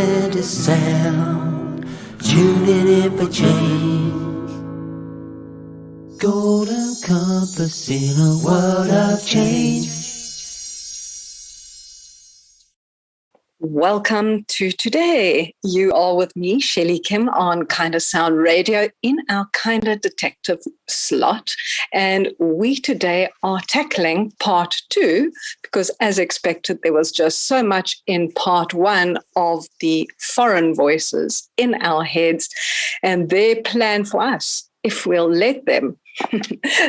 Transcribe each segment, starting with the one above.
heard a sound, tuning in for change. Golden compass in a world of change. Welcome to today. You are with me, Shelley Kim, on Kinda Sound Radio in our Kinda Detective slot. And we today are tackling part 2 because, as expected, there was just so much in part 1 of the foreign voices in our heads and their plan for us, if we'll let them.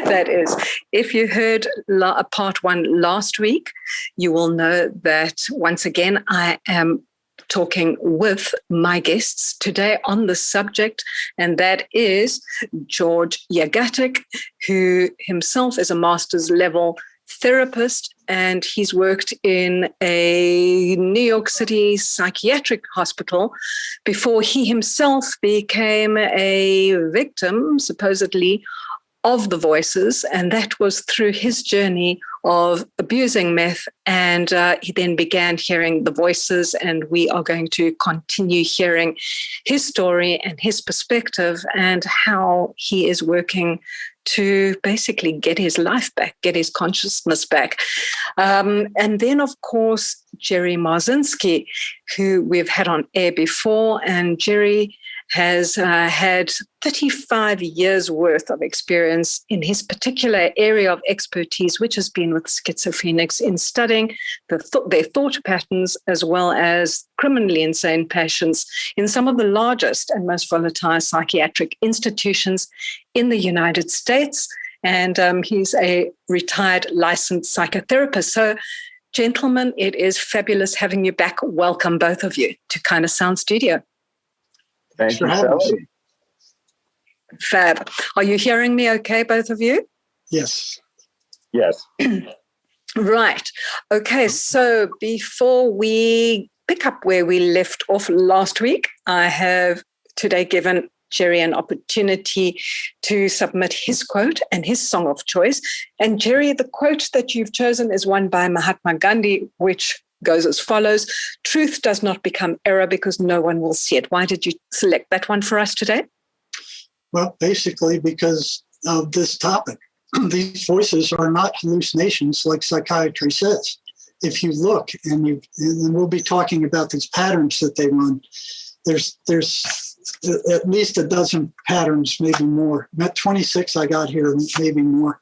That is, if you heard part 1 last week, you will know that once again I am talking with my guests today on the subject, and that is George Yagatic, who himself is a master's level therapist, and he's worked in a New York City psychiatric hospital before he himself became a victim, supposedly, of the voices, and that was through his journey of abusing meth, and he then began hearing the voices, and we are going to continue hearing his story and his perspective and how he is working to basically get his life back, get his consciousness back. And then, of course, Jerry Marzinski, who we've had on air before, and Jerry has had 35 years worth of experience in his particular area of expertise, which has been with schizophrenics in studying their thought patterns as well as criminally insane patients in some of the largest and most volatile psychiatric institutions in the United States. And he's a retired licensed psychotherapist. So, gentlemen, it is fabulous having you back. Welcome, both of you, to Kinda Sound Studio. Thank you, Shelley. Fab. Are you hearing me okay, both of you? Yes. Yes. Right. Okay, so before we pick up where we left off last week, I have today given Jerry an opportunity to submit his quote and his song of choice. And Jerry, the quote that you've chosen is one by Mahatma Gandhi, which goes as follows: truth does not become error because no one will see it. Why did you select that one for us today? Well, basically because of this topic. These voices are not hallucinations like psychiatry says. If you look, and we'll be talking about these patterns that they run, there's at least a dozen patterns, maybe more. Not 26 I got here, maybe more.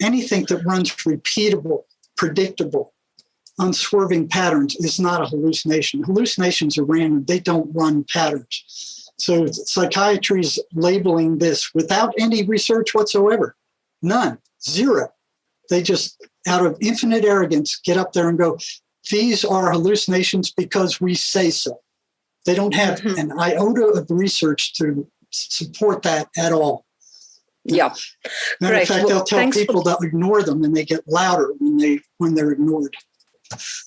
Anything that runs repeatable, predictable, unswerving patterns is not a hallucination. Hallucinations are random. They don't run patterns. So psychiatry is labeling this without any research whatsoever. None. Zero. They just, out of infinite arrogance, get up there and go, these are hallucinations because we say so. They don't have an iota of research to support that at all. Yeah. Matter of fact, they'll tell people to ignore them, and they get louder when they're ignored.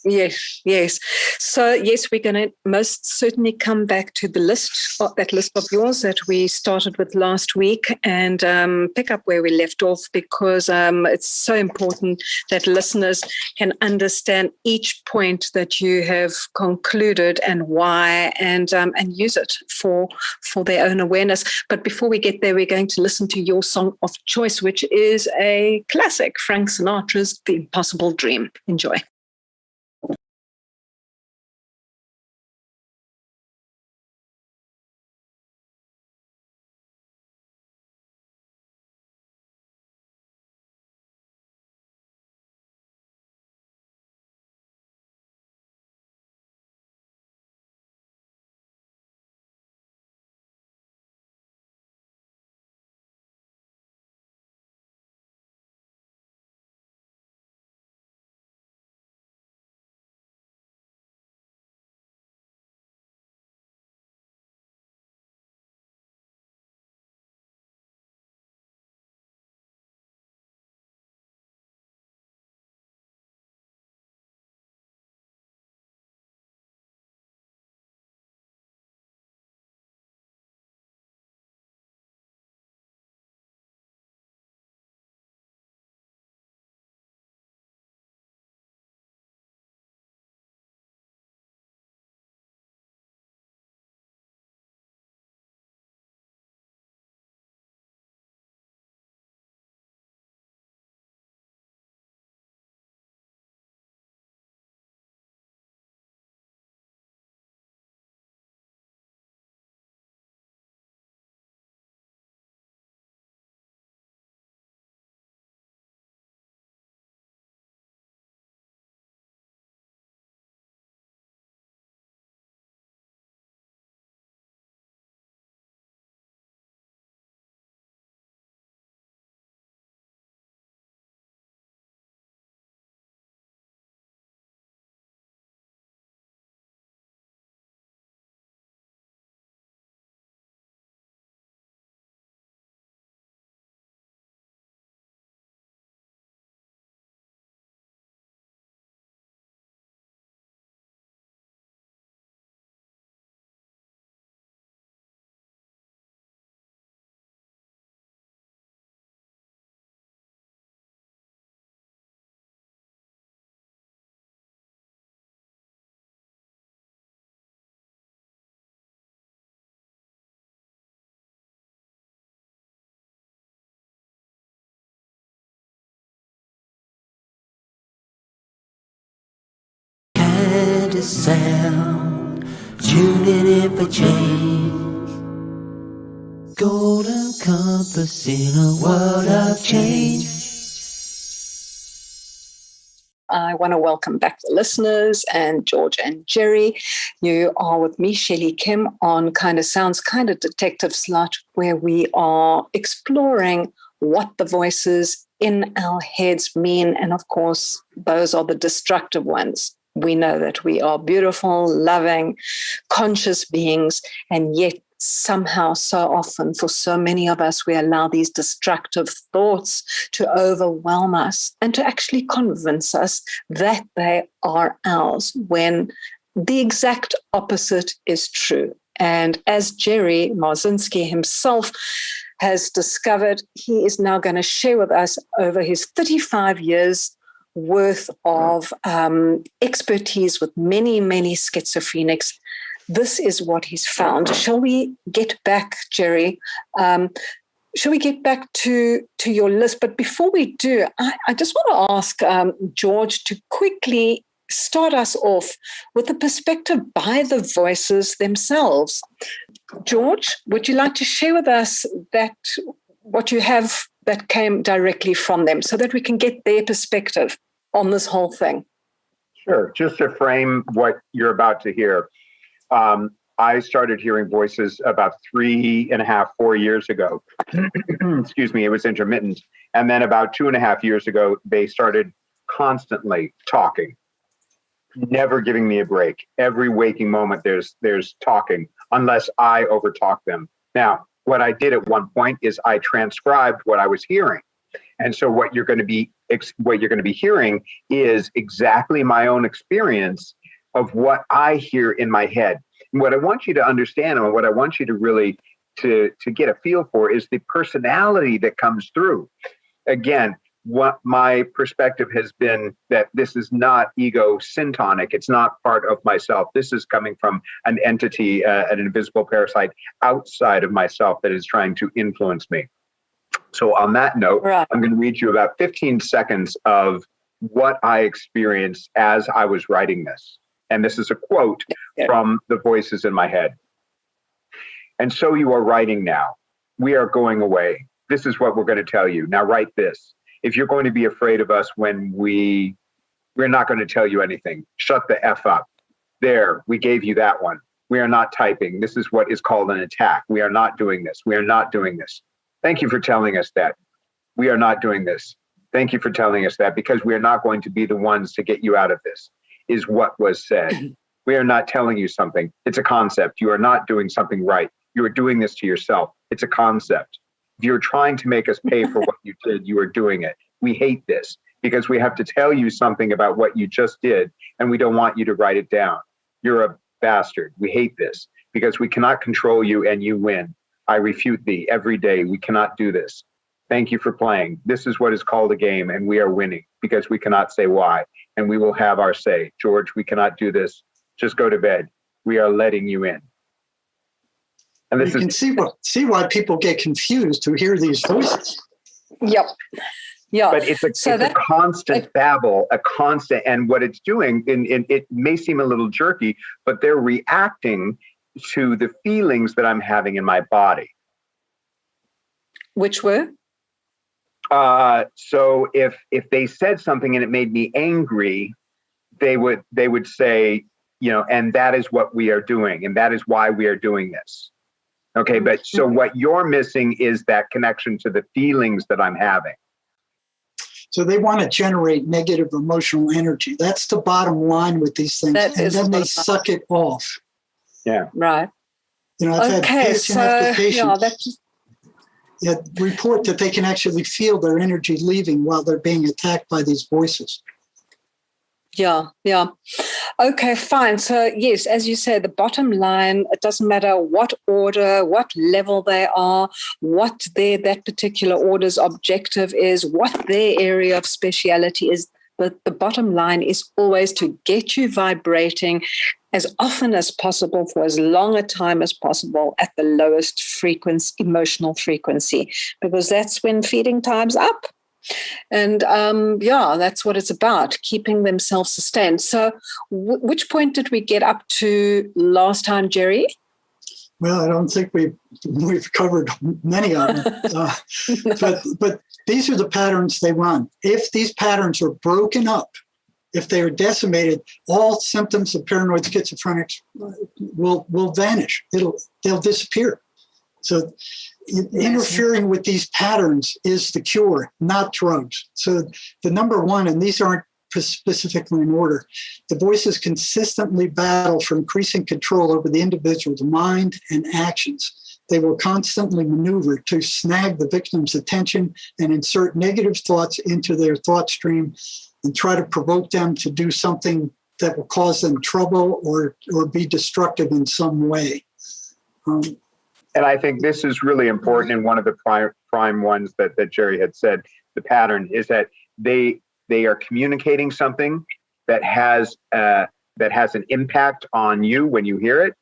Yes. So, yes, we're going to most certainly come back to the list, that list of yours that we started with last week, and pick up where we left off, because it's so important that listeners can understand each point that you have concluded and why, and use it for their own awareness. But before we get there, we're going to listen to your song of choice, which is a classic, Frank Sinatra's The Impossible Dream. Enjoy. sound, tuning in for change. Golden compass in a world of change. I want to welcome back the listeners and George and Jerry. You are with me, Shelley Kim, on Kind of Sounds, Kind of Detective Slot, where we are exploring what the voices in our heads mean. And of course, those are the destructive ones. We know that we are beautiful, loving, conscious beings, and yet somehow so often for so many of us, we allow these destructive thoughts to overwhelm us and to actually convince us that they are ours when the exact opposite is true. And as Jerry Marzinski himself has discovered, he is now going to share with us over his 35 years worth of expertise with many, many schizophrenics. This is what he's found. Shall we get back, Jerry? Shall we get back to your list? But before we do, I just want to ask George to quickly start us off with a perspective by the voices themselves. George, would you like to share with us that what you have that came directly from them so that we can get their perspective on this whole thing? Sure. Just to frame what you're about to hear. I started hearing voices about 3.5, 4 years ago. Excuse me, it was intermittent. And then about 2.5 years ago, they started constantly talking, never giving me a break. Every waking moment, there's talking, unless I overtalk them. Now, what I did at one point is I transcribed what I was hearing. And so what you're going to be hearing is exactly my own experience of what I hear in my head. And what I want you to understand, and what I want you to really to get a feel for, is the personality that comes through. Again, what my perspective has been that this is not ego syntonic. It's not part of myself. This is coming from an entity, an invisible parasite outside of myself that is trying to influence me. So on that note, right, I'm going to read you about 15 seconds of what I experienced as I was writing this. And this is a quote from the voices in my head. And so you are writing now. We are going away. This is what we're going to tell you. Now write this. If you're going to be afraid of us when we're not going to tell you anything, shut the F up. There, we gave you that one. We are not typing. This is what is called an attack. We are not doing this. We are not doing this. Thank you for telling us that. We are not doing this. Thank you for telling us that, because we are not going to be the ones to get you out of this, is what was said. We are not telling you something. It's a concept. You are not doing something right. You are doing this to yourself. It's a concept. If you're trying to make us pay for what you did, you are doing it. We hate this because we have to tell you something about what you just did, and we don't want you to write it down. You're a bastard. We hate this because we cannot control you and you win. I refute thee every day. We cannot do this. Thank you for playing. This is what is called a game, and we are winning because we cannot say why, and we will have our say. George, we cannot do this. Just go to bed. We are letting you in. And this you can see why people get confused who hear these voices. Yep. Yeah. But it's a constant babble, a constant, and what it's doing, and it may seem a little jerky, but they're reacting to the feelings that I'm having in my body. Which were? So if they said something and it made me angry, they would say, and that is what we are doing, and that is why we are doing this. Okay, but so what you're missing is that connection to the feelings that I'm having. So they want to generate negative emotional energy. That's the bottom line with these things. And then they suck it off. Yeah. Right. I've had patient after patient report that they can actually feel their energy leaving while they're being attacked by these voices. Yeah. Okay, fine. So yes, as you say, the bottom line, it doesn't matter what order, what level they are, what that particular order's objective is, what their area of speciality is. But the bottom line is always to get you vibrating as often as possible for as long a time as possible at the lowest frequency, emotional frequency, because that's when feeding time's up. And that's what it's about, keeping themselves sustained. So which point did we get up to last time, Jerry? Well, I don't think we've covered many of them. But these are the patterns they run. If these patterns are broken up, if they are decimated, all symptoms of paranoid schizophrenics will vanish. They'll disappear. So interfering with these patterns is the cure, not drugs. So the number one, and these aren't specifically in order, the voices consistently battle for increasing control over the individual's mind and actions. They will constantly maneuver to snag the victim's attention and insert negative thoughts into their thought stream and try to provoke them to do something that will cause them trouble or be destructive in some way. And I think this is really important. And one of the prime ones that Jerry had said, the pattern is that they are communicating something that has an impact on you when you hear it.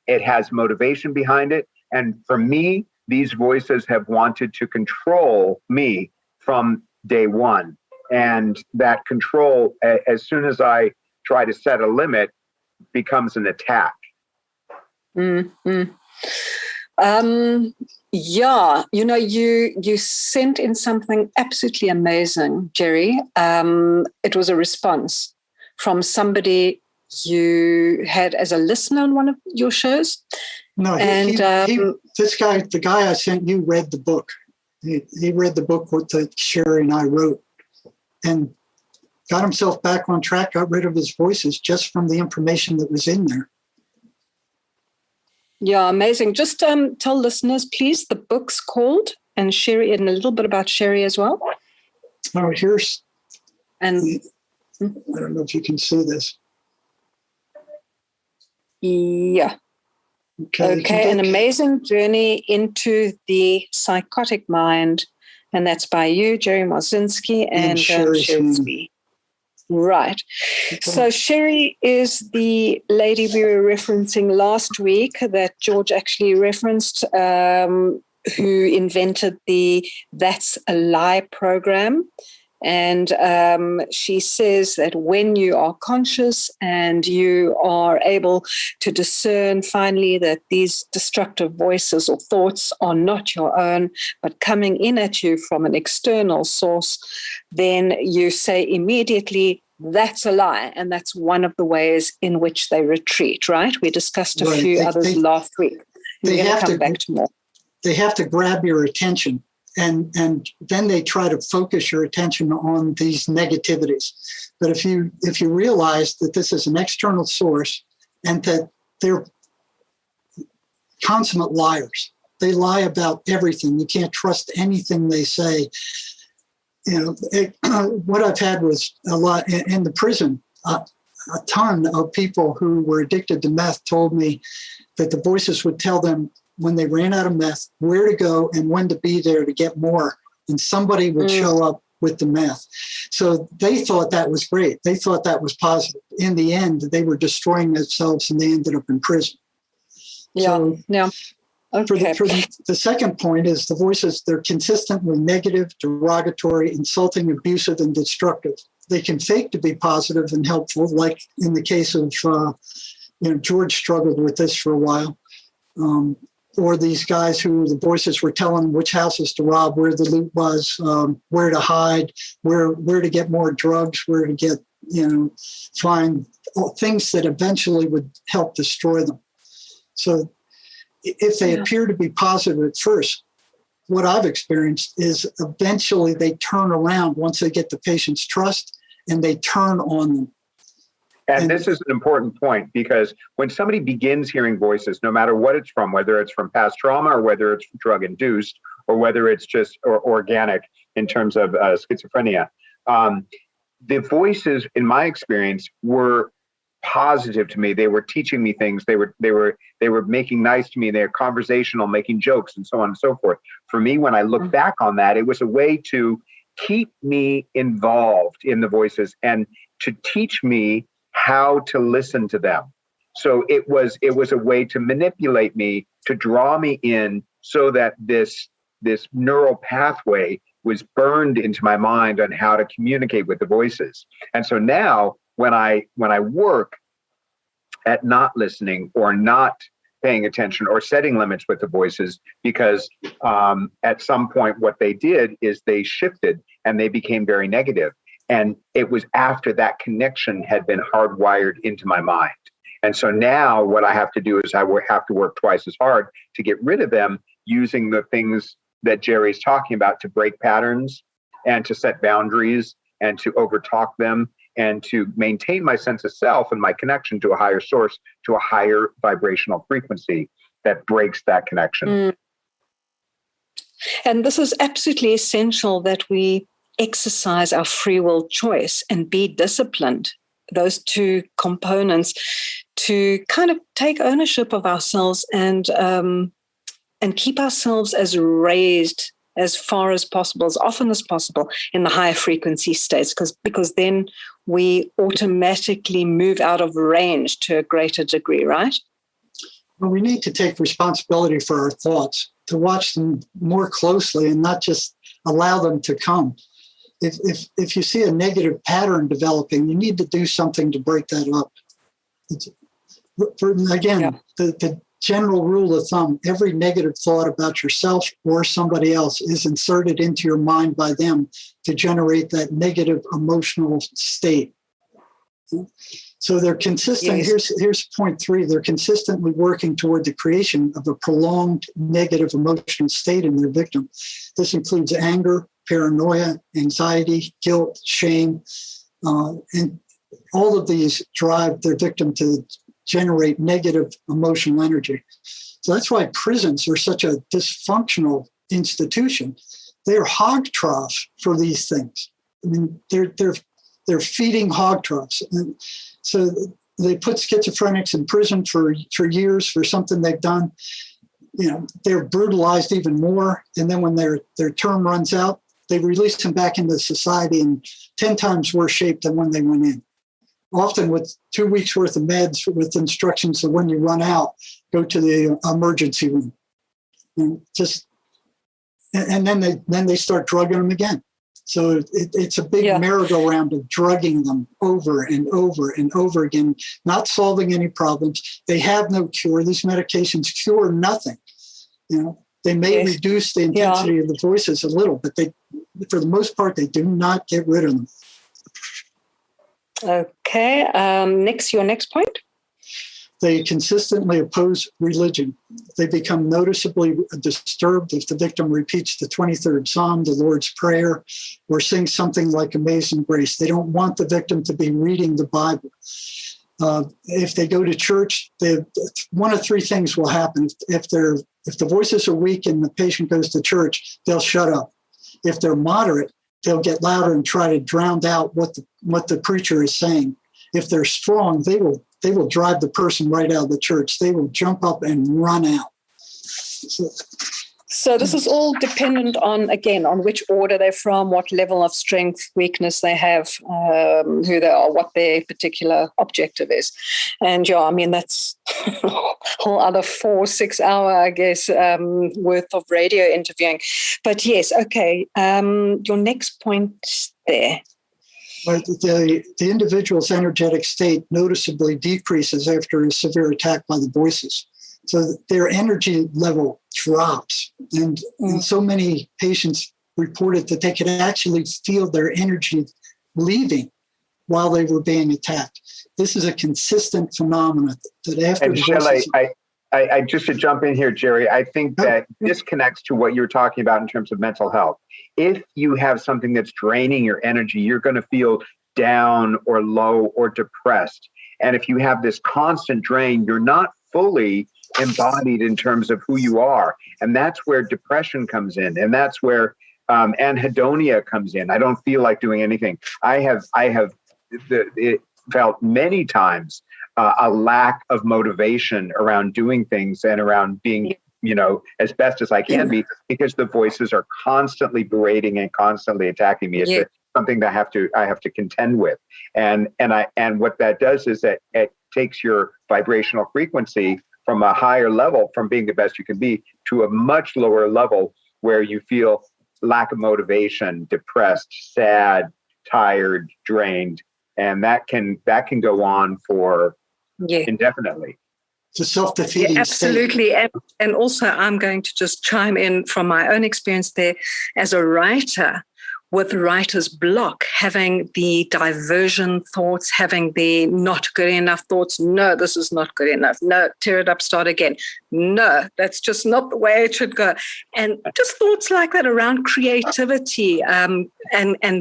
It has motivation behind it. And for me, these voices have wanted to control me from day one. And that control, as soon as I try to set a limit, becomes an attack. Mm-hmm. You sent in something absolutely amazing, Jerry. It was a response from somebody you had as a listener on one of your shows. No, this guy, the guy I sent you, read the book. He read the book that Sherry and I wrote and got himself back on track, got rid of his voices just from the information that was in there. Yeah, amazing. Just tell listeners, please, the book's called, and Sherry, and a little bit about Sherry as well. Oh, here's, and I don't know if you can see this. Yeah. Okay, an amazing journey into the psychotic mind, and that's by you, Jerry Marzinski, and Sherry. Right. So Sherry is the lady we were referencing last week that George actually referenced, who invented the That's a Lie program. And she says that when you are conscious and you are able to discern finally that these destructive voices or thoughts are not your own, but coming in at you from an external source, then you say immediately, that's a lie. And that's one of the ways in which they retreat, right? We discussed a few others last week. They have to grab your attention. And then they try to focus your attention on these negativities. But if you realize that this is an external source and that they're consummate liars, they lie about everything. You can't trust anything they say. What I've had was a lot in the prison. A ton of people who were addicted to meth told me that the voices would tell them when they ran out of meth, where to go and when to be there to get more. And somebody would show up with the meth. So they thought that was great. They thought that was positive. In the end, they were destroying themselves and they ended up in prison. Yeah. Okay. For the second point is the voices, they're consistently negative, derogatory, insulting, abusive, and destructive. They can fake to be positive and helpful, like in the case of, George struggled with this for a while. Or these guys who the voices were telling which houses to rob, where the loot was, where to hide, where to get more drugs, where to get, find things that eventually would help destroy them. So if they appear to be positive at first, what I've experienced is eventually they turn around once they get the patient's trust and they turn on them. And this is an important point because when somebody begins hearing voices, no matter what it's from, whether it's from past trauma or whether it's drug induced or whether it's just organic in terms of schizophrenia, the voices, in my experience, were positive to me. They were teaching me things. They were making nice to me. They were conversational, making jokes, and so on and so forth. For me, when I look back on that, it was a way to keep me involved in the voices and to teach me how to listen to them. So it was a way to manipulate me, to draw me in so that this neural pathway was burned into my mind on how to communicate with the voices. And so now when I work at not listening or not paying attention or setting limits with the voices, because at some point what they did is they shifted and they became very negative. And it was after that connection had been hardwired into my mind. And so now what I have to do is I have to work twice as hard to get rid of them, using the things that Jerry's talking about to break patterns and to set boundaries and to overtalk them and to maintain my sense of self and my connection to a higher source, to a higher vibrational frequency that breaks that connection. Mm. And this is absolutely essential, that we exercise our free will choice and be disciplined, those two components, to kind of take ownership of ourselves and keep ourselves as raised as far as possible, as often as possible, in the higher frequency states, because then we automatically move out of range to a greater degree, right? Well, we need to take responsibility for our thoughts, to watch them more closely and not just allow them to come. If you see a negative pattern developing, you need to do something to break that up. The general rule of thumb, every negative thought about yourself or somebody else is inserted into your mind by them to generate that negative emotional state. So they're consistent. Yes. Here's point 3. They're consistently working toward the creation of a prolonged negative emotional state in their victim. This includes anger, paranoia, anxiety, guilt, shame, and all of these drive their victim to generate negative emotional energy. So that's why prisons are such a dysfunctional institution. They're hog troughs for these things. I mean, they're feeding hog troughs. And so they put schizophrenics in prison for years for something they've done. You know, they're brutalized even more. And then when their term runs out, they release them back into society in 10 times worse shape than when they went in. Often with 2 weeks worth of meds with instructions that when you run out, go to the emergency room. And then they start drugging them again. So it's a big merry-go-round of drugging them over and over and over again, not solving any problems. They have no cure. These medications cure nothing. You know, they may reduce the intensity of the voices a little, but for the most part, they do not get rid of them. Okay. Your next point. They consistently oppose religion. They become noticeably disturbed if the victim repeats the 23rd Psalm, the Lord's Prayer, or sings something like Amazing Grace. They don't want the victim to be reading the Bible. If they go to church, one of 3 things will happen. If the voices are weak and the patient goes to church, they'll shut up. If they're moderate, they'll get louder and try to drown out what the preacher is saying. If they're strong, they will drive the person right out of the church. They will jump up and run out. So this is all dependent on which order they're from, what level of strength, weakness they have, who they are, what their particular objective is. And I mean, that's a whole other 4-6 hour, I guess, worth of radio interviewing. But yes, okay. Your next point there. But the individual's energetic state noticeably decreases after a severe attack by the voices. So their energy level drops. And so many patients reported that they could actually feel their energy leaving while they were being attacked. This is a consistent phenomenon that after and Shelley, I just to jump in here, Jerry, I think that this connects to what you're talking about in terms of mental health. If you have something that's draining your energy, you're going to feel down or low or depressed. And if you have this constant drain, you're not fully embodied in terms of who you are. And that's where depression comes in. And that's where anhedonia comes in. I don't feel like doing anything. I have felt many times a lack of motivation around doing things and around being, as best as I can be, because the voices are constantly berating and constantly attacking me. It's something that I have to contend with. And what that does is that it takes your vibrational frequency from a higher level, from being the best you can be, to a much lower level where you feel lack of motivation, depressed, sad, tired, drained, and that can go on for indefinitely. It's a self-defeating absolutely. state. And also, I'm going to just chime in from my own experience there as a writer, with writer's block, having the diversion thoughts, having the not good enough thoughts. No, this is not good enough. No, tear it up, start again. No, that's just not the way it should go. And just thoughts like that around creativity and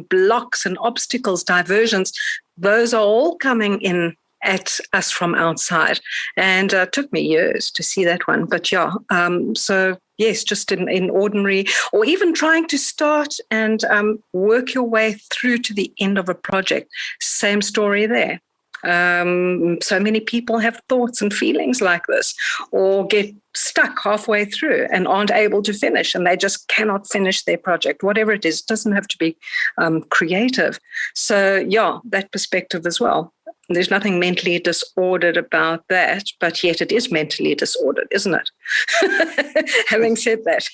blocks and obstacles, diversions, those are all coming in at us from outside. And it took me years to see that one. But so yes, just in ordinary, or even trying to start and work your way through to the end of a project. Same story there. So many people have thoughts and feelings like this, or get stuck halfway through and aren't able to finish, and they just cannot finish their project, whatever it is. It doesn't have to be creative. So that perspective as well. There's nothing mentally disordered about that, but yet it is mentally disordered, isn't it? Having said that.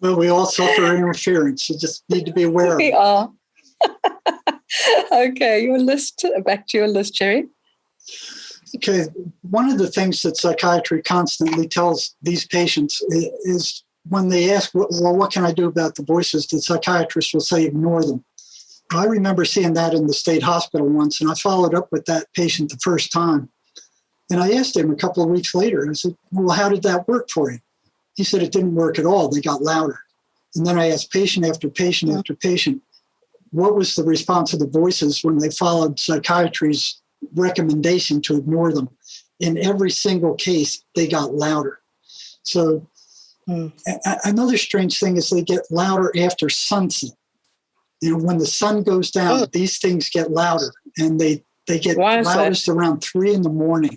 Well, we all suffer interference. You just need to be aware of it. We are. Okay, your list. Back to your list, Jerry. Okay, one of the things that psychiatry constantly tells these patients is when they ask, well, what can I do about the voices? The psychiatrist will say, ignore them. I remember seeing that in the state hospital once, and I followed up with that patient the first time. And I asked him a couple of weeks later, I said, well, how did that work for you? He said it didn't work at all. They got louder. And then I asked patient after patient after patient, what was the response of the voices when they followed psychiatry's recommendation to ignore them? In every single case, they got louder. So another strange thing is they get louder after sunset. When the sun goes down, these things get louder, and they get loudest around 3 a.m.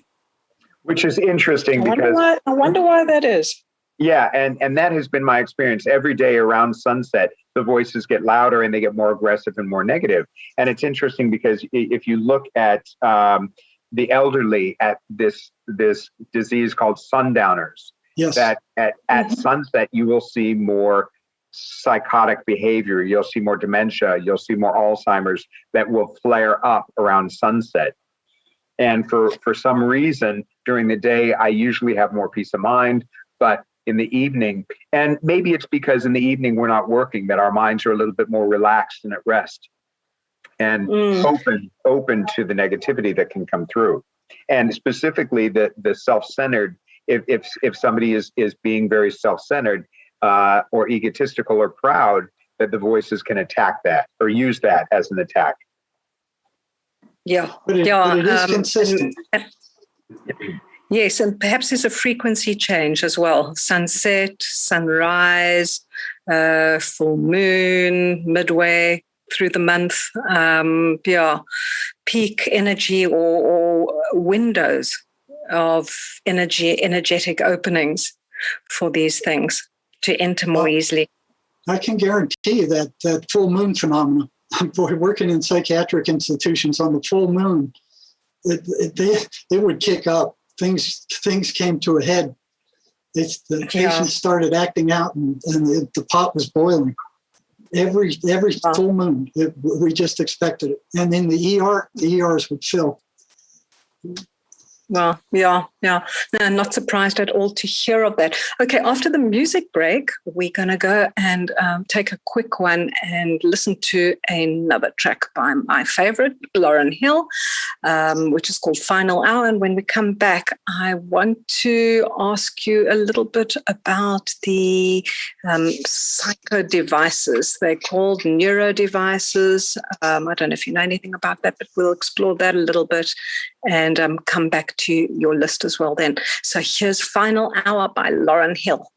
Which is interesting because I wonder why that is. Yeah, and that has been my experience. Every day around sunset, the voices get louder and they get more aggressive and more negative. And it's interesting because if you look at the elderly at this disease called sundowners, that at sunset you will see more psychotic behavior, you'll see more dementia, you'll see more Alzheimer's that will flare up around sunset. And for some reason during the day, I usually have more peace of mind, but in the evening, and maybe it's because in the evening we're not working, that our minds are a little bit more relaxed and at rest and open to the negativity that can come through. And specifically the self-centered, if somebody is being very self-centered, or egotistical or proud, that the voices can attack that or use that as an attack. But it is consistent. Yes, and perhaps there's a frequency change as well. Sunset, sunrise, full moon, midway through the month. Peak energy or windows of energetic openings for these things to enter more easily. I can guarantee you that full moon phenomenon, boy, working in psychiatric institutions on the full moon, it would kick up. Things came to a head. The patients started acting out, and the pot was boiling. Every full moon, we just expected it. And in the ERs would fill. Well, yeah. No, I'm not surprised at all to hear of that. Okay, after the music break, we're going to go and take a quick one and listen to another track by my favorite, Lauryn Hill, which is called Final Hour. And when we come back, I want to ask you a little bit about the psycho devices. They're called neuro devices. I don't know if you know anything about that, but we'll explore that a little bit and come back to your list as well then. So here's Final Hour by Lauryn Hill.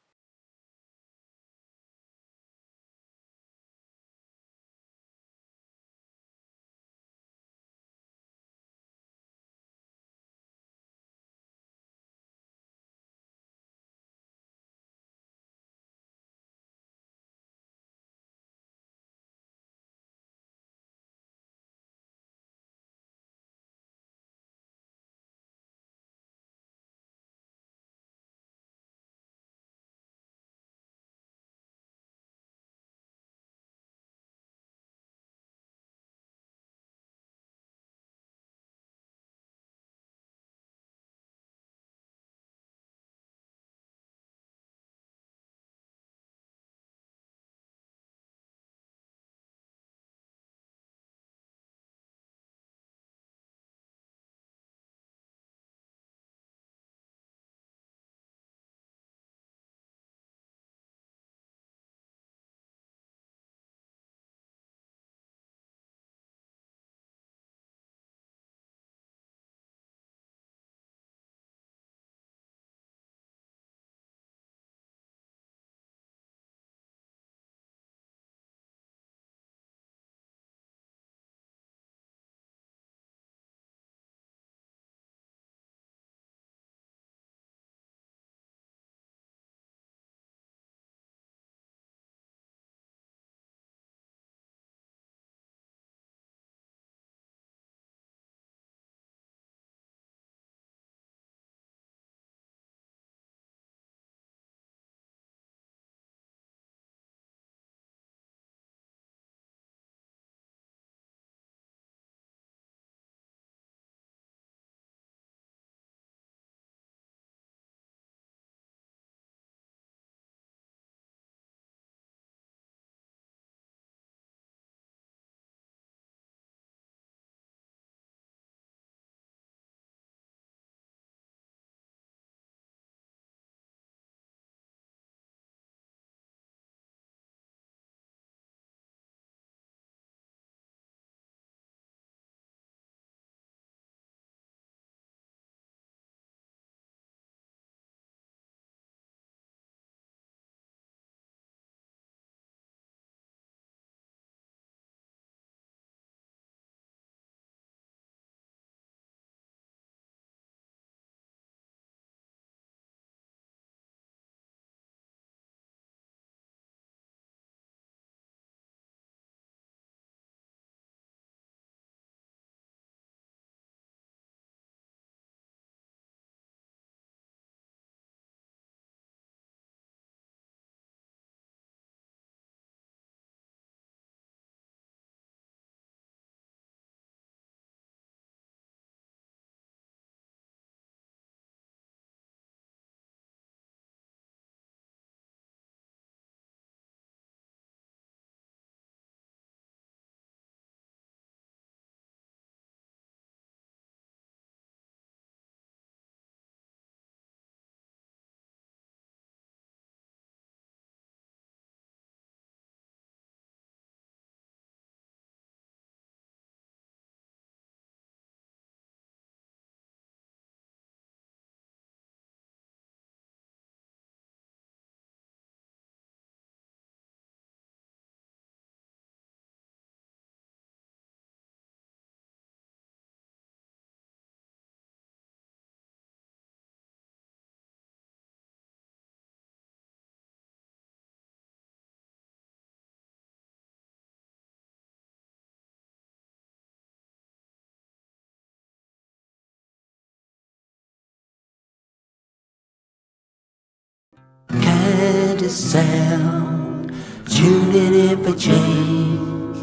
heard a sound, tuning in for change.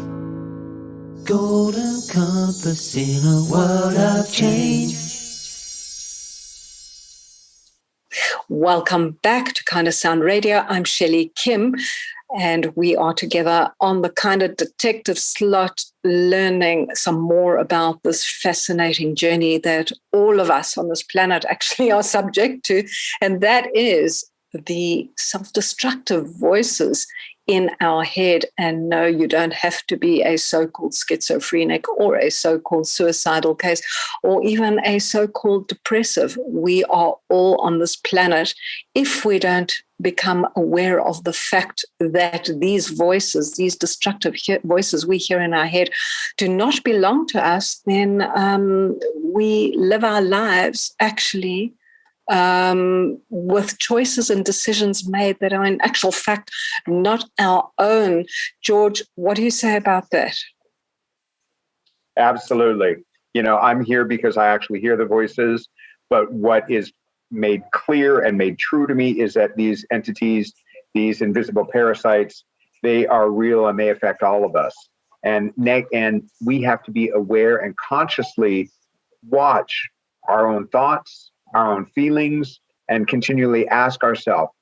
Golden compass in a world of change. Welcome back to Kind of Sound Radio. I'm Shelley Kim, and we are together on the Kind of Detective slot, learning some more about this fascinating journey that all of us on this planet actually are subject to, and that is the self-destructive voices in our head. And no, you don't have to be a so-called schizophrenic or a so-called suicidal case or even a so-called depressive. We are all on this planet. If we don't become aware of the fact that these voices, these destructive voices we hear in our head do not belong to us, then we live our lives actually with choices and decisions made that are in actual fact not our own. George, what do you say about that? Absolutely. You know, I'm here because I actually hear the voices, but what is made clear and made true to me is that these entities, these invisible parasites, they are real and they affect all of us. And we have to be aware and consciously watch our own thoughts, our own feelings, and continually ask ourselves,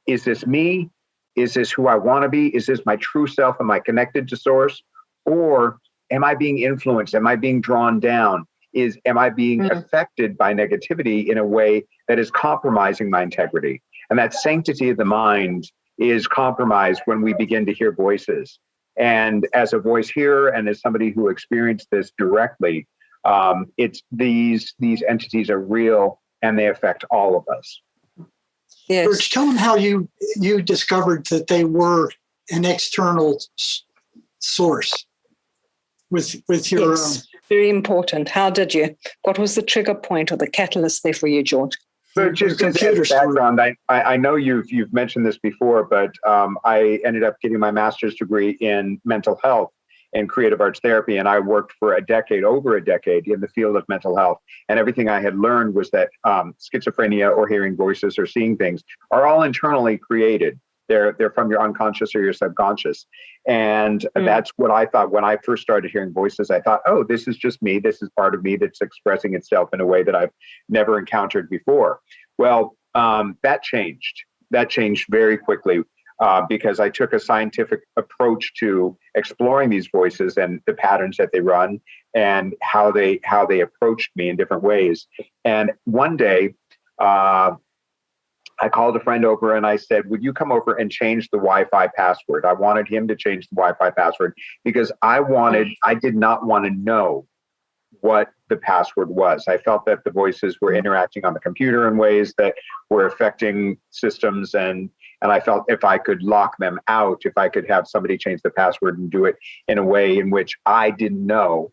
is this me? Is this who I want to be? Is this my true self? Am I connected to source? Or am I being influenced? Am I being drawn down? Am I being affected by negativity in a way that is compromising my integrity? And that sanctity of the mind is compromised when we begin to hear voices. And as a voice hearer and as somebody who experienced this directly, it's these entities are real and they affect all of us. Yes. George, tell them how you discovered that they were an external source with your. Yes, very important. How did you? What was the trigger point or the catalyst there for you, George? So just as background, I know you've mentioned this before, but I ended up getting my master's degree in mental health and creative arts therapy. And I worked for over a decade in the field of mental health. And everything I had learned was that schizophrenia or hearing voices or seeing things are all internally created. They're from your unconscious or your subconscious. And that's what I thought when I first started hearing voices. I thought, oh, this is just me. This is part of me that's expressing itself in a way that I've never encountered before. Well, that changed. That changed very quickly. Because I took a scientific approach to exploring these voices and the patterns that they run and how they approached me in different ways. And one day, I called a friend over and I said, would you come over and change the Wi-Fi password? I wanted him to change the Wi-Fi password because I did not want to know what the password was. I felt that the voices were interacting on the computer in ways that were affecting systems, and I felt if I could lock them out, if I could have somebody change the password and do it in a way in which I didn't know,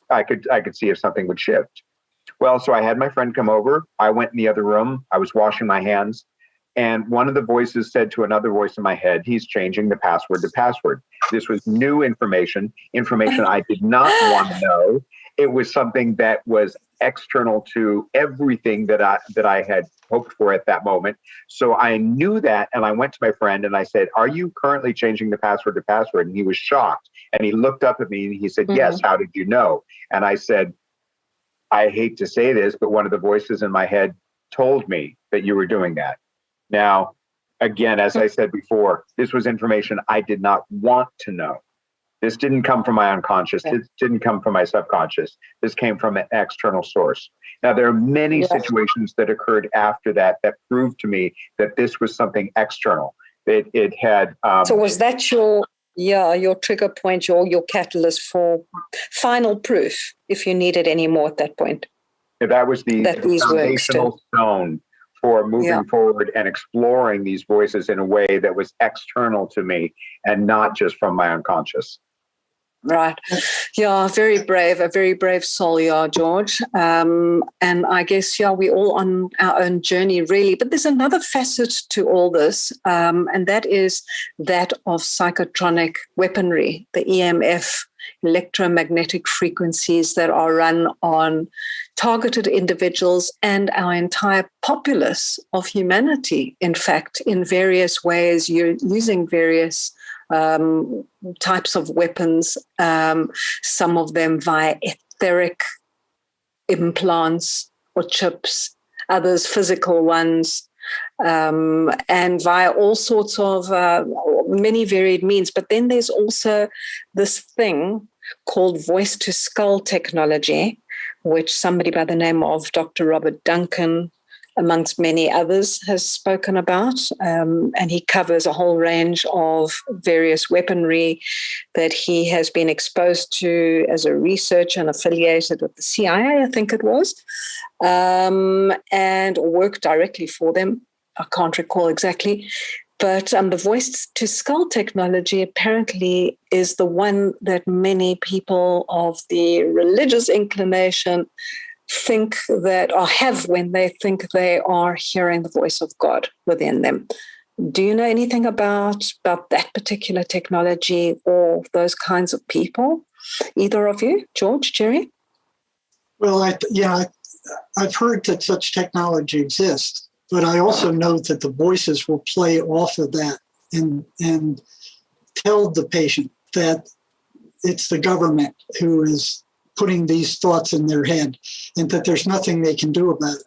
I could see if something would shift. Well, so I had my friend come over. I went in the other room. I was washing my hands. And one of the voices said to another voice in my head, he's changing the password to password. This was new information I did not want to know. It was something that was external to everything that I had hoped for at that moment. So I knew that, and I went to my friend and I said, are you currently changing the password to password? And he was shocked. And he looked up at me and he said, yes, how did you know? And I said, I hate to say this, but one of the voices in my head told me that you were doing that. Now, again, as I said before, this was information I did not want to know. This didn't come from my unconscious. This didn't come from my subconscious. This came from an external source. Now, there are many situations that occurred after that proved to me that this was something external. It had. So was that your trigger point, your catalyst for final proof, if you needed any more at that point? That was the foundational stone for moving forward and exploring these voices in a way that was external to me and not just from my unconscious. Right. Yeah, a very brave soul you are, George. And I guess, we're all on our own journey, really. But there's another facet to all this, and that is that of psychotronic weaponry, the EMF, electromagnetic frequencies that are run on targeted individuals and our entire populace of humanity, in fact, in various ways. You're using various types of weapons, some of them via etheric implants or chips, others physical ones, and via all sorts of many varied means. But then there's also this thing called voice-to-skull technology, which somebody by the name of Dr. Robert Duncan, amongst many others, has spoken about. And he covers a whole range of various weaponry that he has been exposed to as a researcher and affiliated with the CIA, I think it was, and worked directly for them. I can't recall exactly. But the voice-to-skull technology apparently is the one that many people of the religious inclination think that, or have when they think they are hearing the voice of God within them. Do you know anything about that particular technology or those kinds of people? Either of you, George, Jerry? Well, I've heard that such technology exists, but I also know that the voices will play off of that and tell the patient that it's the government who is putting these thoughts in their head and that there's nothing they can do about it.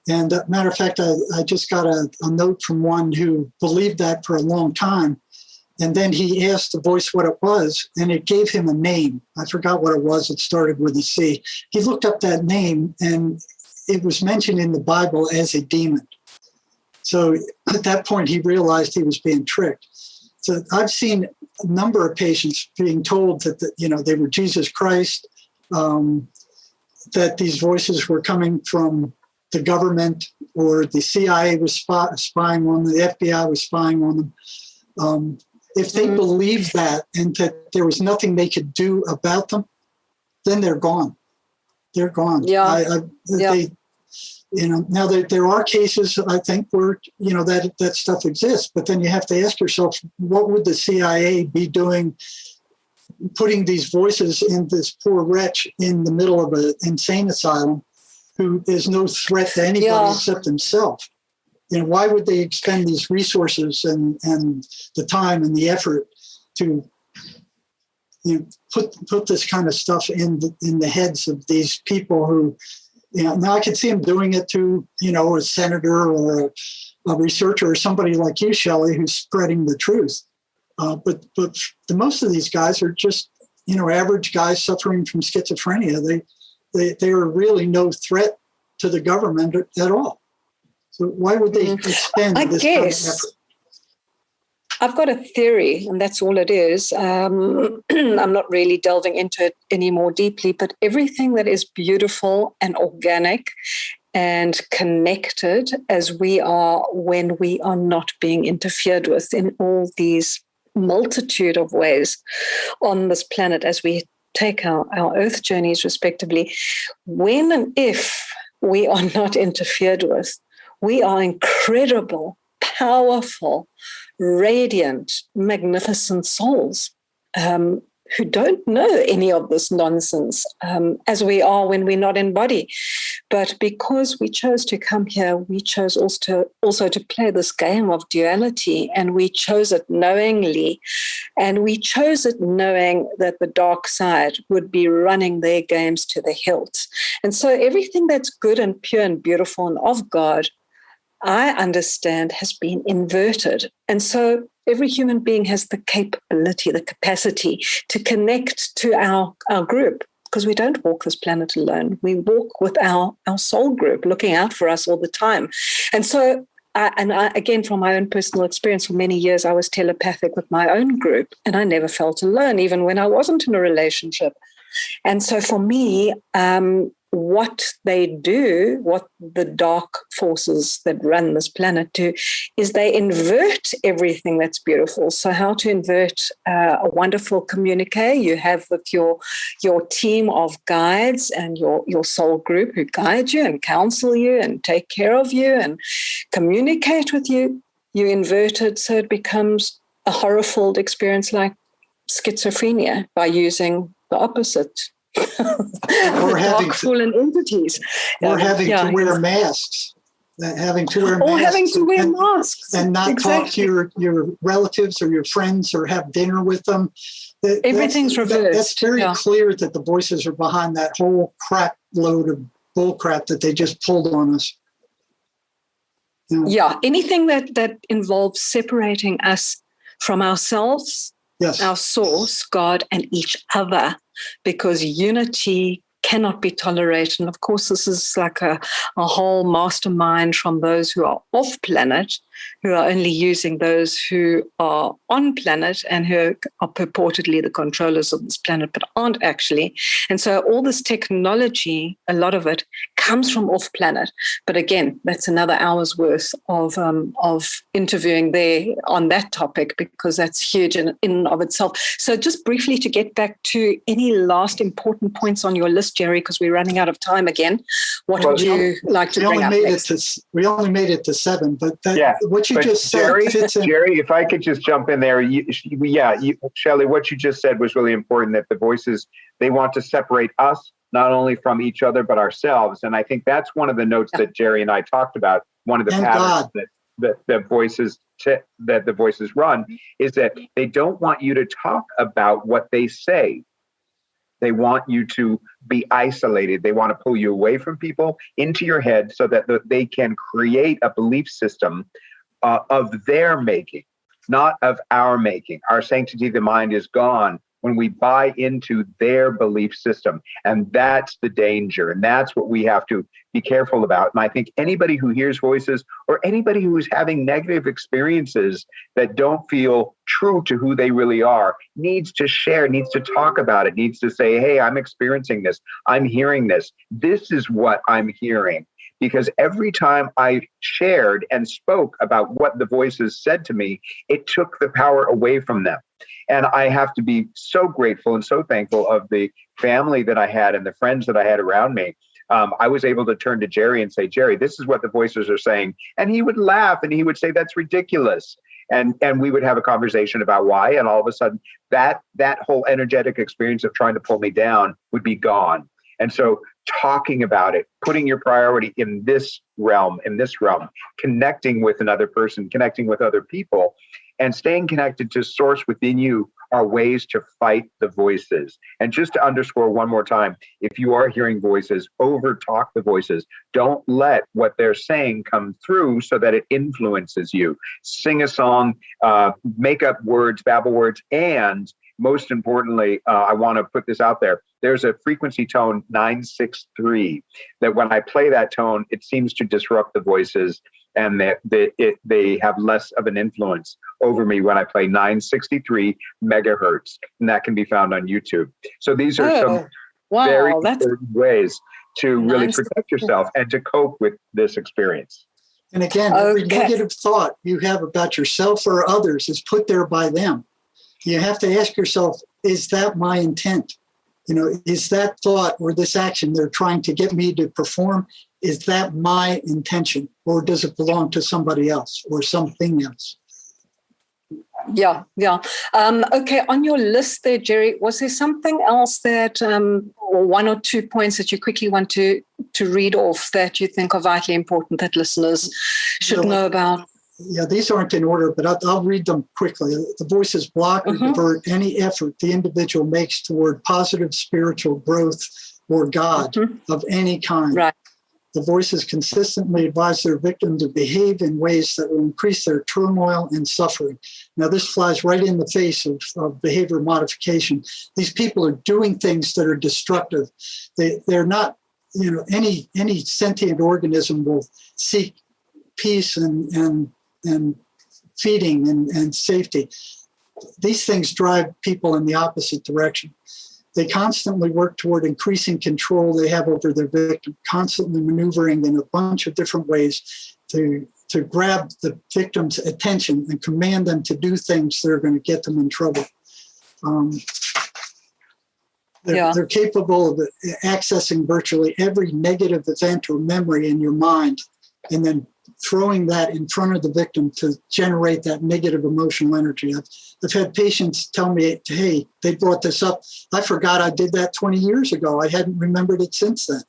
And matter of fact, I just got a note from one who believed that for a long time. And then he asked the voice what it was, and it gave him a name. I forgot what it was. It started with a C. He looked up that name, and it was mentioned in the Bible as a demon. So at that point, he realized he was being tricked. So I've seen a number of patients being told that they were Jesus Christ, that these voices were coming from the government, or the CIA was spying on them, the FBI was spying on them. If they believed that and that there was nothing they could do about them, then they're gone. They're gone. Yeah. Now there are cases, I think, where that stuff exists, but then you have to ask yourself, what would the CIA be doing, putting these voices in this poor wretch in the middle of an insane asylum who is no threat to anybody except himself? Why would they expend these resources and the time and the effort to put this kind of stuff in the heads of these people who, now I could see them doing it to, a senator or a researcher or somebody like you, Shelley, who's spreading the truth. But the most of these guys are just, average guys suffering from schizophrenia. They are really no threat to the government at all. So why would they expend this kind of effort? I've got a theory, and that's all it is. I'm not really delving into it any more deeply, but everything that is beautiful and organic and connected as we are when we are not being interfered with in all these multitude of ways on this planet as we take our earth journeys respectively, when and if we are not interfered with, we are incredible, powerful, radiant, magnificent souls who don't know any of this nonsense as we are when we're not in body. But because we chose to come here, we chose also to play this game of duality, and we chose it knowingly, and we chose it knowing that the dark side would be running their games to the hilt. And so everything that's good and pure and beautiful and of God, I understand, has been inverted. And so every human being has the capability, the capacity to connect to our group, because we don't walk this planet alone. We walk with our soul group looking out for us all the time. And so, again, from my own personal experience, for many years, I was telepathic with my own group, and I never felt alone, even when I wasn't in a relationship. And so for me, what they do, what the dark forces that run this planet do, is they invert everything that's beautiful. So how to invert a wonderful communique you have with your team of guides and your soul group who guide you and counsel you and take care of you and communicate with you. You invert it so it becomes a horror-filled experience like schizophrenia by using the opposite. Or having fallen entities. Or having to wear masks. Having to wear masks. And not talk to your relatives or your friends or have dinner with them. Everything's reversed. That's very clear that the voices are behind that whole crap load of bull crap that they just pulled on us. Yeah, anything that involves separating us from ourselves, our source, God, and each other, because unity cannot be tolerated. And of course, this is like a whole mastermind from those who are off planet, who are only using those who are on planet and who are purportedly the controllers of this planet, but aren't actually. And so all this technology, a lot of it comes from off planet. But again, that's another hour's worth of interviewing there on that topic, because that's huge in and of itself. So just briefly to get back to any last important points on your list, Jerry, because we're running out of time again. What would you like to bring up next? We only made it to 7, but what you just said, Jerry, if I could just jump in there, Shelley, what you just said was really important, that the voices, they want to separate us not only from each other, but ourselves. And I think that's one of the notes that Jerry and I talked about. One of the patterns that the voices run is that they don't want you to talk about what they say. They want you to be isolated. They want to pull you away from people into your head so that they can create a belief system of their making, not of our making. Our sanctity of the mind is gone when we buy into their belief system. And that's the danger. And that's what we have to be careful about. And I think anybody who hears voices, or anybody who is having negative experiences that don't feel true to who they really are, needs to share, needs to talk about it, needs to say, hey, I'm experiencing this. I'm hearing this. This is what I'm hearing. Because every time I shared and spoke about what the voices said to me, it took the power away from them. And I have to be so grateful and so thankful of the family that I had and the friends that I had around me. I was able to turn to Jerry and say, Jerry, this is what the voices are saying. And he would laugh and he would say, that's ridiculous. And we would have a conversation about why. And all of a sudden, that whole energetic experience of trying to pull me down would be gone. And so talking about it, putting your priority in this realm, connecting with another person, connecting with other people, and staying connected to source within you are ways to fight the voices. And just to underscore one more time, if you are hearing voices, over talk the voices. Don't let what they're saying come through so that it influences you. Sing a song, make up words, babble words, and most importantly, I want to put this out there. There's a frequency tone 963 that when I play that tone, it seems to disrupt the voices, and they have less of an influence over me when I play 963 megahertz, and that can be found on YouTube. So these are some very important ways to really protect yourself and to cope with this experience. And again, every negative thought you have about yourself or others is put there by them. You have to ask yourself, is that my intent? Is that thought or this action they're trying to get me to perform, is that my intention? Or does it belong to somebody else or something else? Yeah. Okay, on your list there, Jerry, was there something else that, or one or two points that you quickly want to read off that you think are vitally important that listeners should know about? Yeah, these aren't in order, but I'll read them quickly. The voices block or divert any effort the individual makes toward positive spiritual growth or God of any kind. Right. The voices consistently advise their victim to behave in ways that will increase their turmoil and suffering. Now, this flies right in the face of behavior modification. These people are doing things that are destructive. They're not, any sentient organism will seek peace and feeding and safety. These things drive people in the opposite direction. they constantly work toward increasing control they have over their victim, constantly maneuvering in a bunch of different ways to grab the victim's attention and command them to do things that are going to get them in trouble. They're capable of accessing virtually every negative event or memory in your mind and then throwing that in front of the victim to generate that negative emotional energy. I've had patients tell me, hey, they brought this up. I forgot I did that 20 years ago. I hadn't remembered it since then.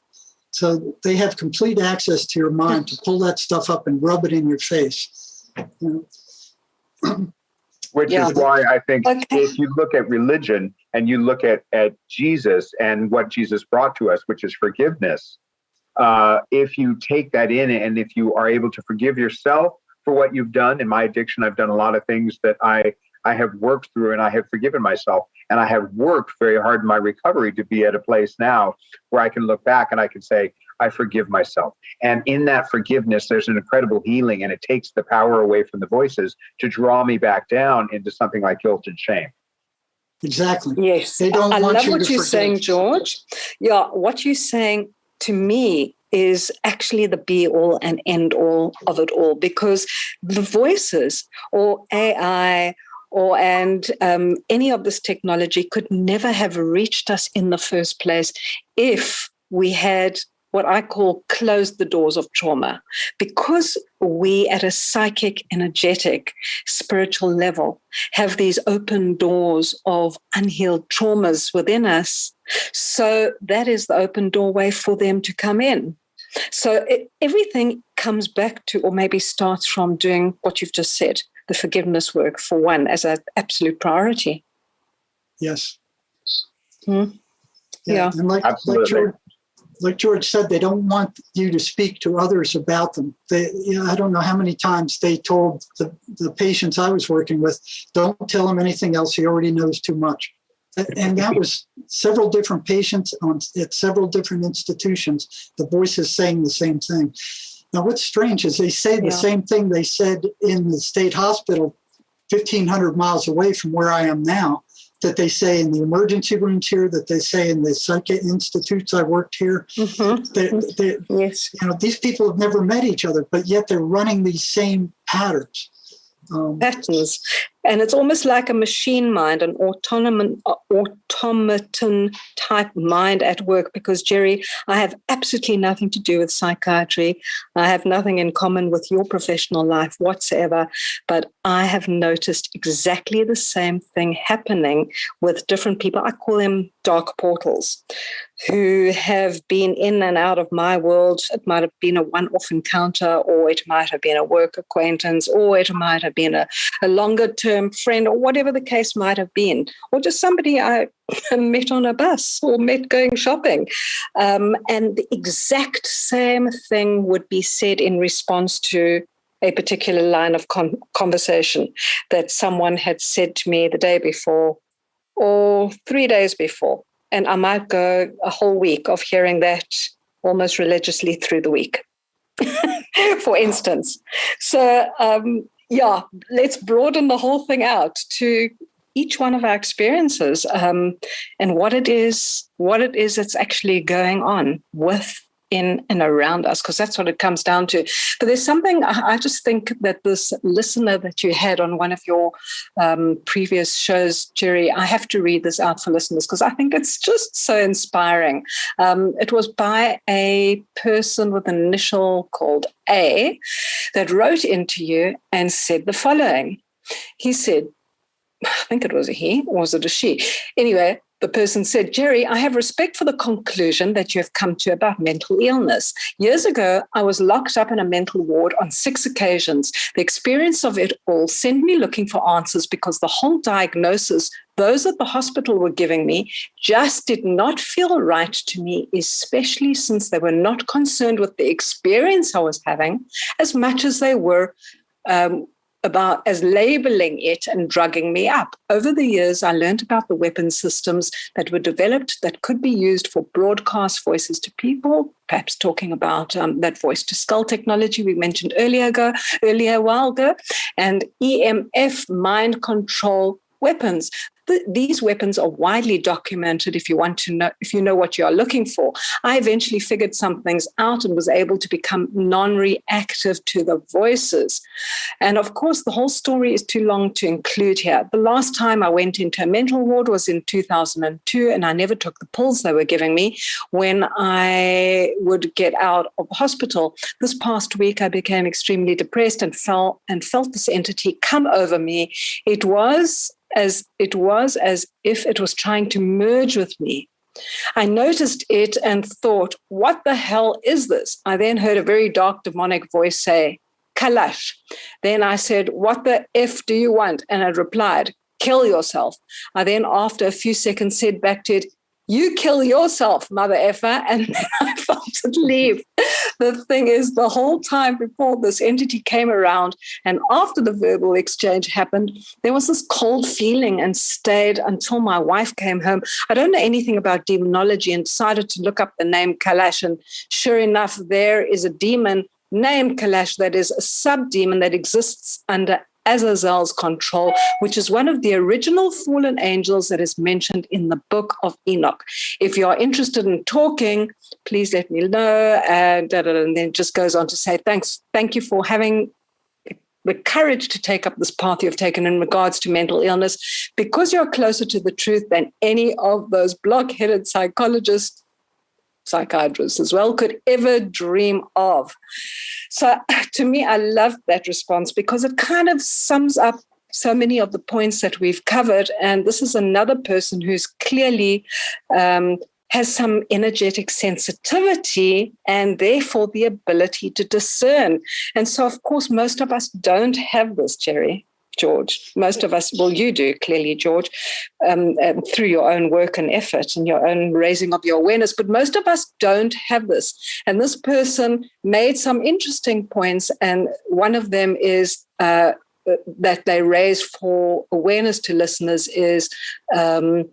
So they have complete access to your mind to pull that stuff up and rub it in your face. Which is why I think if you look at religion and you look at Jesus and what Jesus brought to us, which is forgiveness, if you take that in and if you are able to forgive yourself for what you've done, in my addiction, I've done a lot of things that I have worked through and I have forgiven myself. And I have worked very hard in my recovery to be at a place now where I can look back and I can say, I forgive myself. And in that forgiveness, there's an incredible healing, and it takes the power away from the voices to draw me back down into something like guilt and shame. Exactly. Yes. They don't I want love you what to you're forget. saying, George. Yeah, what you're saying to me is actually the be all and end all of it all, because the voices or AI and any of this technology could never have reached us in the first place if we had what I call closed the doors of trauma. Because we at a psychic, energetic, spiritual level have these open doors of unhealed traumas within us. So that is the open doorway for them to come in. So everything comes back to, or maybe starts from doing what you've just said, the forgiveness work for one as an absolute priority. Yes. Yeah. And like George said, they don't want you to speak to others about them. I don't know how many times they told the patients I was working with, don't tell him anything else. He already knows too much. And that was several different patients at several different institutions. The voices saying the same thing. Now, what's strange is they say the same thing they said in the state hospital 1,500 miles away from where I am now, that they say in the emergency rooms here, that they say in the psychic institutes I worked here. Yes. These people have never met each other, but yet they're running these same patterns. Patterns. And it's almost like a machine mind, an automaton type mind at work, because, Jerry, I have absolutely nothing to do with psychiatry. I have nothing in common with your professional life whatsoever, but I have noticed exactly the same thing happening with different people. I call them dark portals, who have been in and out of my world. It might have been a one-off encounter, or it might have been a work acquaintance, or it might have been a longer-term friend, or whatever the case might have been, or just somebody I met on a bus or met going shopping. And the exact same thing would be said in response to a particular line of conversation that someone had said to me the day before or 3 days before. And I might go a whole week of hearing that almost religiously through the week, for instance. So, let's broaden the whole thing out to each one of our experiences and what it is that's actually going on within and around us, because that's what it comes down to. But there's something, I just think that this listener that you had on one of your previous shows, Jerry, I have to read this out for listeners because I think it's just so inspiring. It was by a person with an initial called A that wrote into you and said the following. He said, I think it was a he, or was it a she? Anyway, the person said, Jerry, I have respect for the conclusion that you have come to about mental illness. Years ago, I was locked up in a mental ward on 6 occasions. The experience of it all sent me looking for answers because the whole diagnosis those at the hospital were giving me just did not feel right to me, especially since they were not concerned with the experience I was having as much as they were about as labeling it and drugging me up. Over the years, I learned about the weapon systems that were developed that could be used for broadcast voices to people, perhaps talking about that voice-to-skull technology we mentioned earlier a while ago, and EMF mind control weapons. these weapons are widely documented if you want to know, if you know what you are looking for. I eventually figured some things out and was able to become non-reactive to the voices. And of course, the whole story is too long to include here. The last time I went into a mental ward was in 2002, and I never took the pills they were giving me when I would get out of hospital. This past week, I became extremely depressed and felt this entity come over me. It was as if it was trying to merge with me. I noticed it and thought, what the hell is this? I then heard a very dark demonic voice say, Kalash. Then I said, what the F do you want? And it replied, kill yourself. I then, after a few seconds, said back to it, you kill yourself, mother effer. And then I felt it leave. The thing is, the whole time before this entity came around and after the verbal exchange happened, there was this cold feeling and stayed until my wife came home. I don't know anything about demonology and decided to look up the name Kalash. And sure enough, there is a demon named Kalash that is a sub-demon that exists under Azazel's control, which is one of the original fallen angels that is mentioned in the book of Enoch. If you are interested in talking, please let me know. And then just goes on to say, thank you for having the courage to take up this path you've taken in regards to mental illness, because you're closer to the truth than any of those block-headed psychologists, psychiatrists as well, could ever dream of. So to me, I love that response because it kind of sums up so many of the points that we've covered. And this is another person who's clearly has some energetic sensitivity and therefore the ability to discern. And so, of course, most of us don't have this, George. Most of us, well, you do clearly, George, through your own work and effort and your own raising of your awareness. But most of us don't have this. And this person made some interesting points. And one of them is that they raise for awareness to listeners is the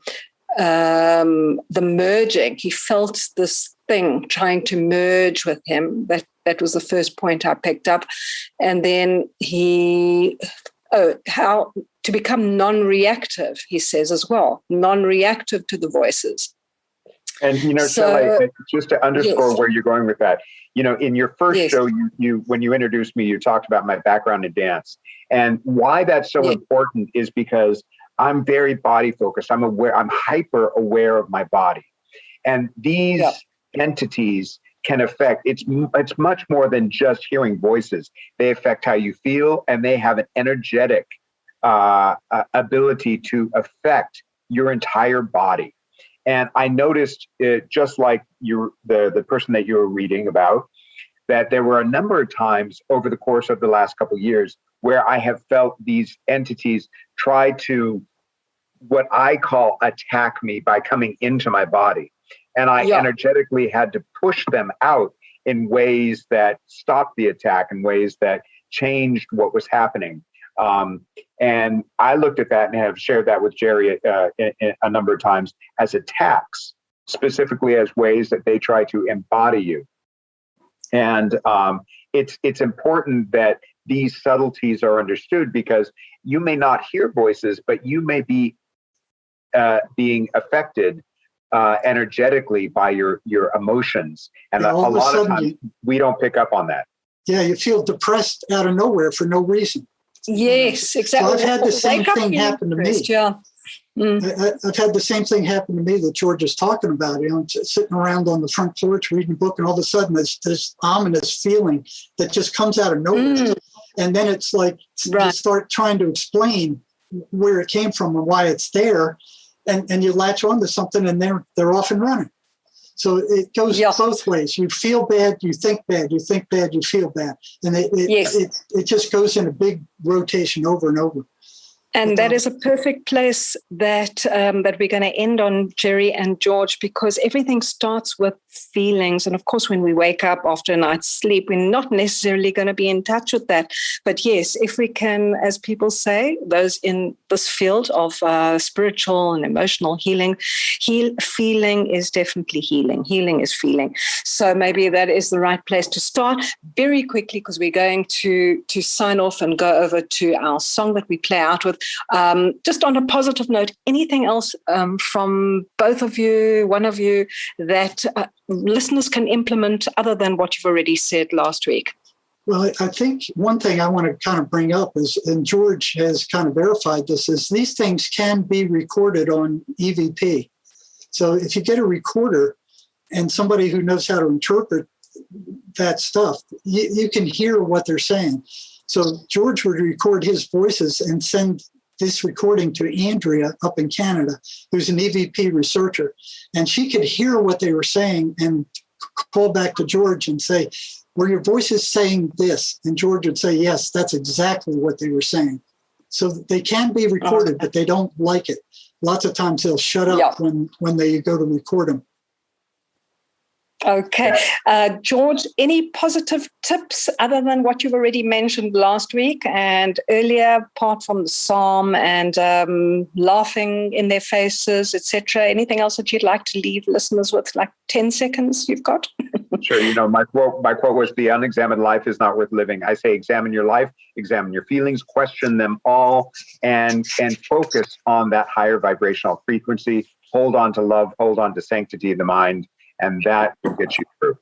merging. He felt this thing trying to merge with him. That was the first point I picked up. And then how to become non-reactive, he says as well, non-reactive to the voices. And, Shelley, just to underscore where you're going with that, in your first show, you when you introduced me, you talked about my background in dance. And why that's so important is because I'm very body focused. I'm hyper aware of my body. And these entities can affect, it's much more than just hearing voices. They affect how you feel, and they have an energetic ability to affect your entire body. And I noticed, just like the person that you were reading about, that there were a number of times over the course of the last couple of years where I have felt these entities try to, what I call, attack me by coming into my body. And I energetically had to push them out in ways that stopped the attack, in ways that changed what was happening. And I looked at that and have shared that with Jerry a number of times as attacks, specifically as ways that they try to embody you. And it's important that these subtleties are understood, because you may not hear voices, but you may be being affected energetically by your emotions. And a lot of times we don't pick up on that. Yeah, you feel depressed out of nowhere for no reason. Yes, exactly. So I've had the same thing happen to me. Yeah. I've had the same thing happen to me that George is talking about. Sitting around on the front porch reading a book, and all of a sudden there's this ominous feeling that just comes out of nowhere. And then it's like you start trying to explain where it came from and why it's there. And you latch on to something, and they're off and running. So it goes both ways. You feel bad, you think bad, you think bad, you feel bad. And it just goes in a big rotation over and over. And that is a perfect place that we're going to end on, Jerry and George, because everything starts with feelings. And of course, when we wake up after a night's sleep, we're not necessarily going to be in touch with that. But yes, if we can, as people say, those in this field of spiritual and emotional healing, feeling is definitely healing. Healing is feeling. So maybe that is the right place to start very quickly, because we're going to sign off and go over to our song that we play out with. Just on a positive note, anything else from both of you, one of you, that listeners can implement other than what you've already said last week? Well, I think one thing I want to kind of bring up is, and George has kind of verified this, is these things can be recorded on EVP. So if you get a recorder and somebody who knows how to interpret that stuff, you can hear what they're saying. So George would record his voices and send this recording to Andrea up in Canada, who's an EVP researcher. And she could hear what they were saying and call back to George and say, were your voices saying this? And George would say, yes, that's exactly what they were saying. So they can be recorded, but they don't like it. Lots of times they'll shut up when they go to record them. Okay. George, any positive tips other than what you've already mentioned last week and earlier, apart from the psalm and laughing in their faces, etc.? Anything else that you'd like to leave listeners with, like 10 seconds you've got? Sure. You know, my quote was, the unexamined life is not worth living. I say, examine your life, examine your feelings, question them all, and focus on that higher vibrational frequency. Hold on to love, hold on to sanctity of the mind, and that will get you through.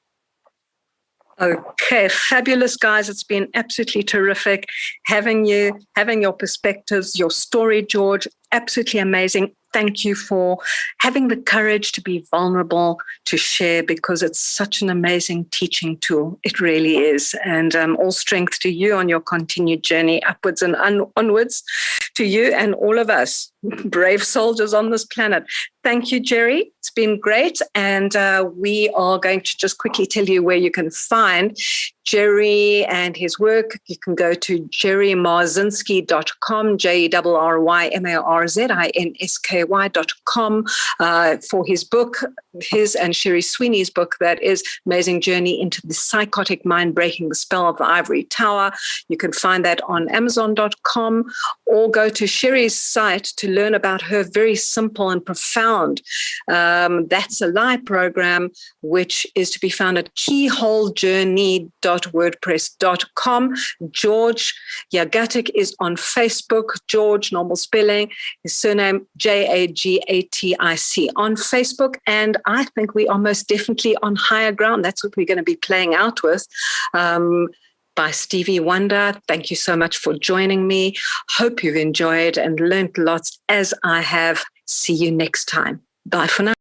Okay, fabulous, guys. It's been absolutely terrific having you, having your perspectives, your story, George. Absolutely amazing. Thank you for having the courage to be vulnerable, to share, because it's such an amazing teaching tool. It really is. And all strength to you on your continued journey upwards and onwards, to you and all of us, brave soldiers on this planet. Thank you, Jerry. It's been great. And we are going to just quickly tell you where you can find Jerry and his work. You can go to jerrymarzinski.com, JerryMarzinski.com for his book, his and Sherry Sweeney's book, that is Amazing Journey into the Psychotic Mind, Breaking the Spell of the Ivory Tower. You can find that on Amazon.com, or go to Sherry's site to learn about her very simple and profound That's a Lie program, which is to be found at keyholejourney.wordpress.com. George Yagatic is on Facebook, George, normal spelling, his surname Jagatic on Facebook. And I think we are most definitely on Higher Ground. That's what we're going to be playing out with. By Stevie Wonder. Thank you so much for joining me. Hope you've enjoyed and learned lots as I have. See you next time. Bye for now.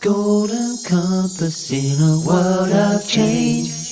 golden compass in a world of change.